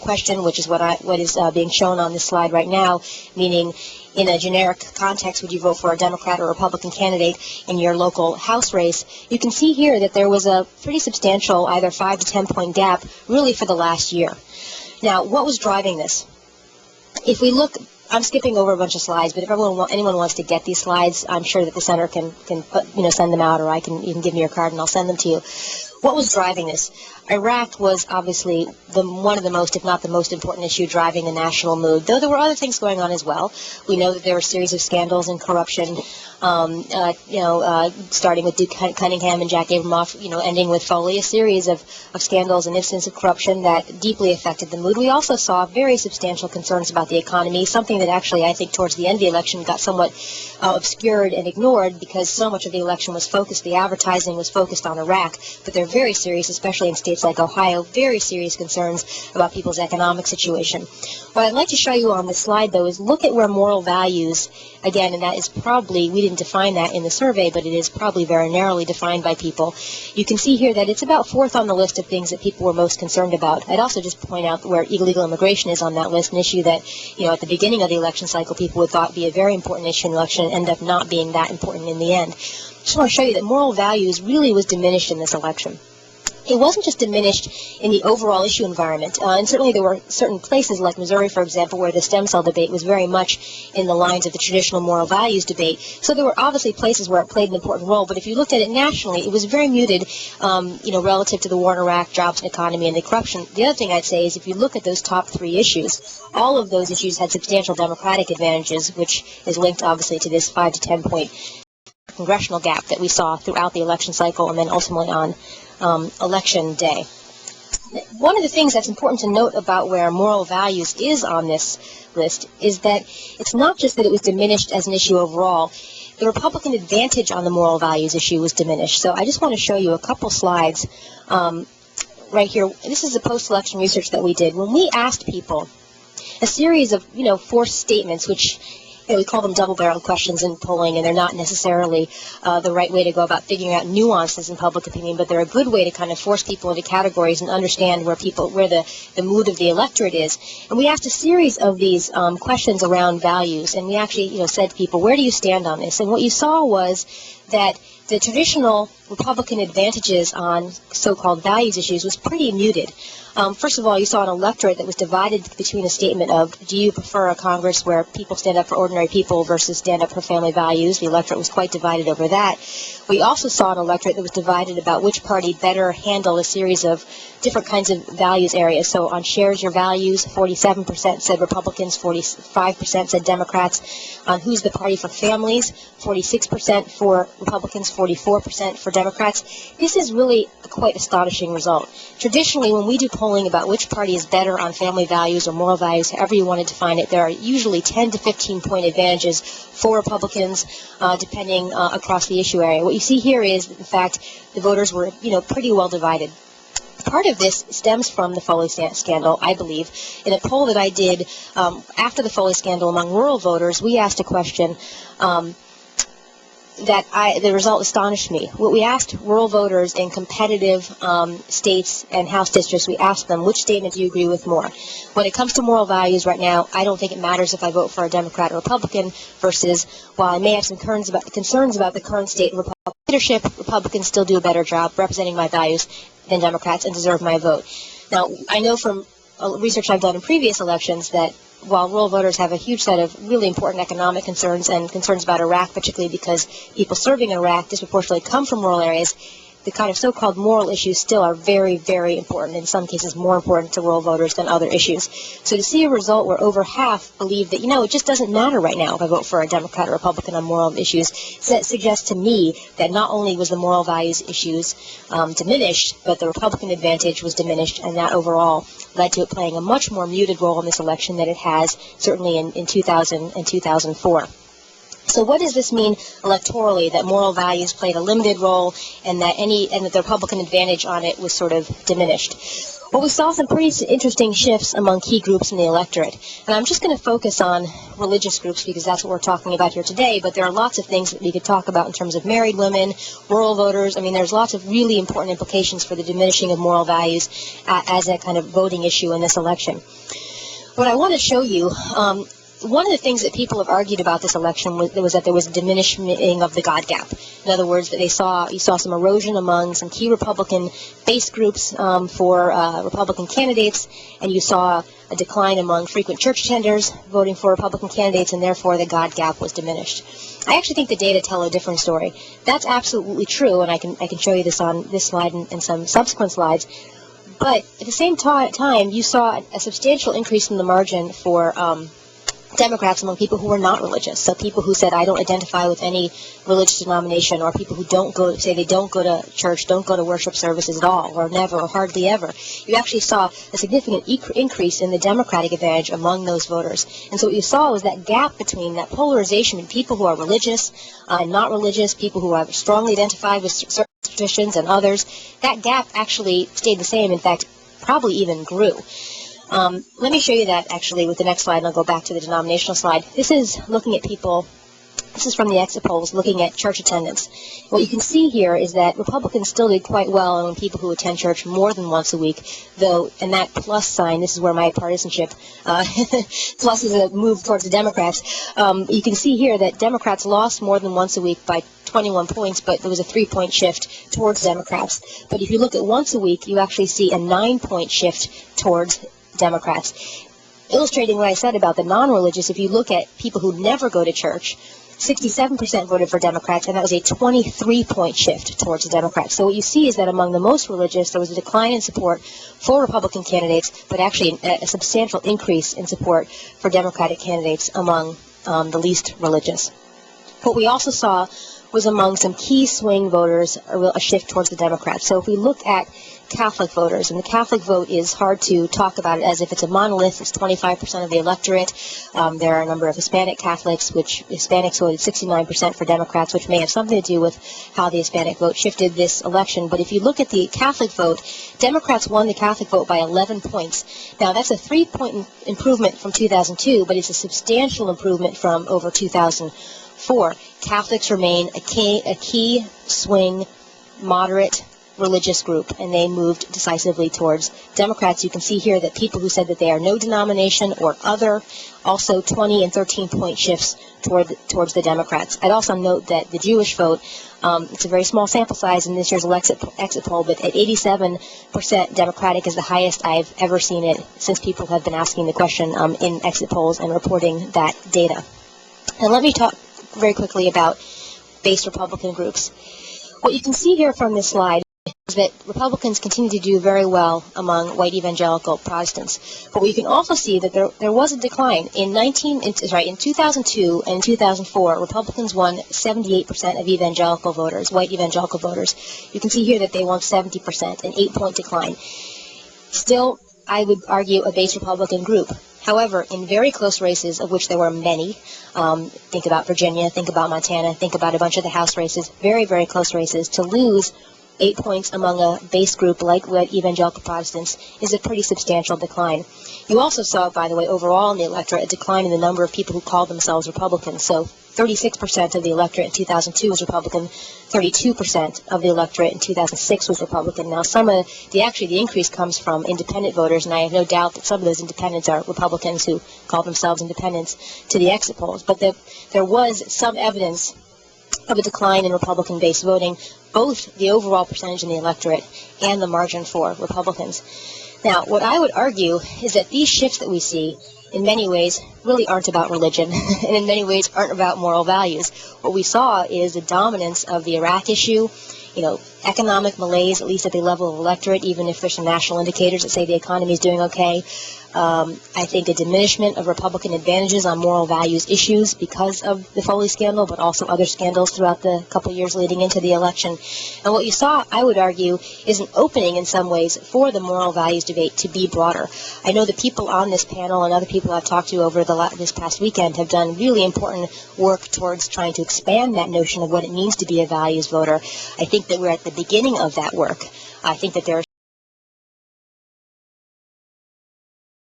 question, which is what is being shown on this slide right now, meaning in a generic context, would you vote for a Democrat or Republican candidate in your local House race? You can see here that there was a pretty substantial, either 5 to 10 point gap, really for the last year. Now, what was driving this? If we look, I'm skipping over a bunch of slides, but if anyone wants to get these slides, I'm sure that the center can send them out, or you can give me your card and I'll send them to you. What was driving this? Iraq was obviously one of the most, if not the most important issue driving the national mood, though there were other things going on as well. We know that there were a series of scandals and corruption, starting with Duke Cunningham and Jack Abramoff, ending with Foley, a series of scandals and incidents of corruption that deeply affected the mood. We also saw very substantial concerns about the economy, something that actually I think towards the end of the election got somewhat obscured and ignored because so much of the election was focused, the advertising was focused on Iraq, but they're very serious, especially in states like Ohio, very serious concerns about people's economic situation. What I'd like to show you on this slide, though, is look at where moral values, again, and that is probably, we didn't define that in the survey, but it is probably very narrowly defined by people. You can see here that it's about fourth on the list of things that people were most concerned about. I'd also just point out where illegal immigration is on that list, an issue that, at the beginning of the election cycle, people would thought be a very important issue in the election and end up not being that important in the end. I just want to show you that moral values really was diminished in this election. It wasn't just diminished in the overall issue environment, and certainly there were certain places like Missouri, for example, where the stem cell debate was very much in the lines of the traditional moral values debate. So there were obviously places where it played an important role, but if you looked at it nationally, it was very muted, relative to the war in Iraq, jobs and economy, and the corruption. The other thing I'd say is if you look at those top three issues, all of those issues had substantial Democratic advantages, which is linked obviously to this 5 to 10 point congressional gap that we saw throughout the election cycle and then ultimately on election day. One of the things that's important to note about where moral values is on this list is that it's not just that it was diminished as an issue overall. The Republican advantage on the moral values issue was diminished. So I just want to show you a couple slides right here. This is the post-election research that we did. When we asked people a series of, forced statements, which we call them double-barreled questions in polling, and they're not necessarily the right way to go about figuring out nuances in public opinion, but they're a good way to kind of force people into categories and understand where the mood of the electorate is. And we asked a series of these questions around values, and we actually, said to people, where do you stand on this? And what you saw was that the traditional Republican advantages on so-called values issues was pretty muted. First of all, you saw an electorate that was divided between a statement of, do you prefer a Congress where people stand up for ordinary people versus stand up for family values? The electorate was quite divided over that. We also saw an electorate that was divided about which party better handled a series of different kinds of values areas. So on shares your values, 47% said Republicans, 45% said Democrats. On who's the party for families, 46% for Republicans, 44% for Democrats. This is really a quite astonishing result. Traditionally, when we do polling about which party is better on family values or moral values, however you want to define it, there are usually 10 to 15 point advantages for Republicans, depending across the issue area. What you see here is, in fact, the voters were, pretty well divided. Part of this stems from the Foley scandal, I believe. In a poll that I did after the Foley scandal among rural voters, we asked a question the result astonished me. We asked rural voters in competitive states and House districts, we asked them, which statement do you agree with more? When it comes to moral values right now, I don't think it matters if I vote for a Democrat or Republican versus, while I may have some concerns about the current state Republican leadership, Republicans still do a better job representing my values than Democrats and deserve my vote. Now, I know from research I've done in previous elections that while rural voters have a huge set of really important economic concerns and concerns about Iraq, particularly because people serving in Iraq disproportionately come from rural areas, the kind of so-called moral issues still are very, very important, in some cases more important to rural voters than other issues. So to see a result where over half believe that, it just doesn't matter right now if I vote for a Democrat or Republican on moral issues, suggests to me that not only was the moral values issues diminished, but the Republican advantage was diminished, and that overall led to it playing a much more muted role in this election than it has certainly in 2000 and 2004. So what does this mean electorally, that moral values played a limited role and that the Republican advantage on it was sort of diminished? Well, we saw some pretty interesting shifts among key groups in the electorate. And I'm just going to focus on religious groups because that's what we're talking about here today, but there are lots of things that we could talk about in terms of married women, rural voters. I mean, there's lots of really important implications for the diminishing of moral values as a kind of voting issue in this election. What I want to show you, one of the things that people have argued about this election was that there was a diminishing of the God gap. In other words, that you saw some erosion among some key Republican base groups for Republican candidates, and you saw a decline among frequent church attenders voting for Republican candidates, and therefore the God gap was diminished. I actually think the data tell a different story. That's absolutely true, and I can show you this on this slide and some subsequent slides. But at the same time, you saw a substantial increase in the margin for Democrats among people who were not religious. So people who said, I don't identify with any religious denomination, or people who don't go to church, don't go to worship services at all, or never, or hardly ever. You actually saw a significant increase in the Democratic advantage among those voters. And so what you saw was that gap between that polarization in people who are religious and not religious, people who are strongly identified with certain traditions and others. That gap actually stayed the same. In fact, probably even grew. Let me show you that actually with the next slide, and I'll go back to the denominational slide. This is looking at people, this is from the exit polls, looking at church attendance. What you can see here is that Republicans still did quite well among people who attend church more than once a week, though, and that plus sign, this is where my partisanship, plus is a move towards the Democrats. You can see here that Democrats lost more than once a week by 21 points, but there was a 3-point shift towards Democrats. But if you look at once a week, you actually see a 9-point shift towards Democrats. Illustrating what I said about the non-religious, if you look at people who never go to church, 67% voted for Democrats, and that was a 23-point shift towards the Democrats. So what you see is that among the most religious, there was a decline in support for Republican candidates, but actually a substantial increase in support for Democratic candidates among the least religious. What we also saw was among some key swing voters a shift towards the Democrats. So if we look at Catholic voters, and the Catholic vote is hard to talk about it as if it's a monolith. It's 25% of the electorate. There are a number of Hispanic Catholics, which Hispanics voted 69% for Democrats, which may have something to do with how the Hispanic vote shifted this election. But if you look at the Catholic vote, Democrats won the Catholic vote by 11 points. Now, that's a 3-point improvement from 2002, but it's a substantial improvement from over 2004. Catholics remain a key swing, moderate religious group, and they moved decisively towards Democrats. You can see here that people who said that they are no denomination or other, also 20 and 13-point shifts towards the Democrats. I'd also note that the Jewish vote, it's a very small sample size in this year's exit poll, but at 87% Democratic is the highest I've ever seen it since people have been asking the question in exit polls and reporting that data. And let me talk very quickly about base Republican groups. What you can see here from this slide is that Republicans continue to do very well among white evangelical Protestants. But we can also see that there was a decline. In 2002 and 2004, Republicans won 78% of evangelical voters, white evangelical voters. You can see here that they won 70%, an 8-point decline. Still, I would argue a base Republican group. However, in very close races, of which there were many, think about Virginia, think about Montana, think about a bunch of the House races, very, very close races, to lose 8 points among a base group like white evangelical Protestants is a pretty substantial decline. You also saw, by the way, overall in the electorate, a decline in the number of people who called themselves Republicans. So 36% of the electorate in 2002 was Republican, 32% of the electorate in 2006 was Republican. Now, the increase comes from independent voters, and I have no doubt that some of those independents are Republicans who call themselves independents to the exit polls. But there was some evidence of a decline in Republican-based voting, both the overall percentage in the electorate and the margin for Republicans. Now, what I would argue is that these shifts that we see in many ways really aren't about religion and in many ways aren't about moral values. What we saw is the dominance of the Iraq issue, economic malaise, at least at the level of electorate, even if there's some national indicators that say the economy is doing okay. I think a diminishment of Republican advantages on moral values issues because of the Foley scandal, but also other scandals throughout the couple years leading into the election. And what you saw, I would argue, is an opening in some ways for the moral values debate to be broader. I know the people on this panel and other people I've talked to over this past weekend have done really important work towards trying to expand that notion of what it means to be a values voter. I think that we're at the beginning of that work. I think that there are